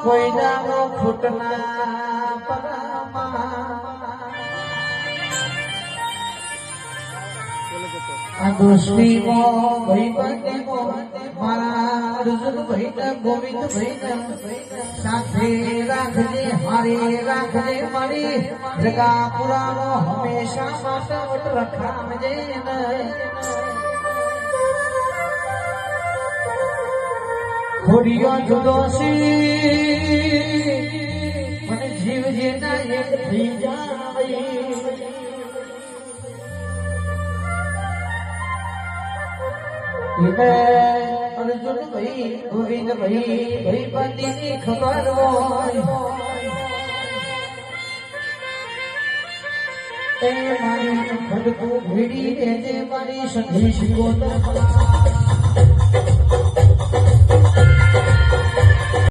કોઈ જાનો ફૂટના પરામાં આ દોસ્તીમાં ભાઈબંધીમાં મારા અર્જુન ભાઈને ગોવિંદ ભાઈને સાથે રાખજે હારી રાખજે મારી જગા પુરાનો હંમેશા માટે વટ રખાવજે ખોડિયો જુદોશી મને જીવ જેના એક થઈ જાય અર્જુન ભાઈ ગોવિંદ ભાઈ બંદીની ખબર હોય એ મારી ખડકું ભેડી દેજે મારી સંદેશ ગોતર